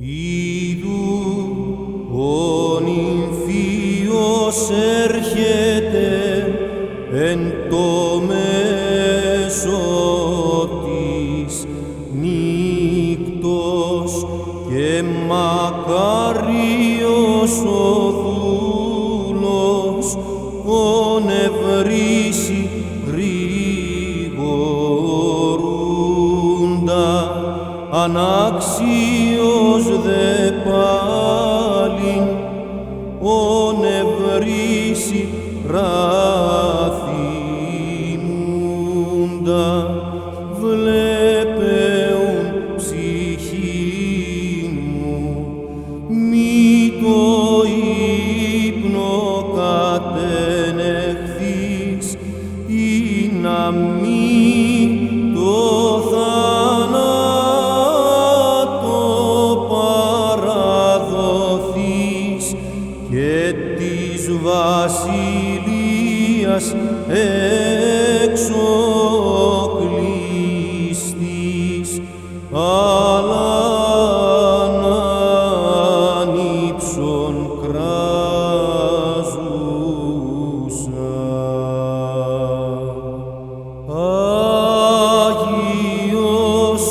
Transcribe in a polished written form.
Ιδού ο νυμφίος έρχεται εν το μέσο της νύκτος και μακάριος ο δούλος ον ευρύσει γρηγορούντα ανάξιος δε πάλιν ον ευρύσει ραθυμούντα βλέπεουν ψυχήν μου μη το ύπνο κατενεχθείς ή να μη το θάνατο παραδοθείς και της βασιλείας εξοκλειστής, αλλά ανήψον κράζουσα. Άγιος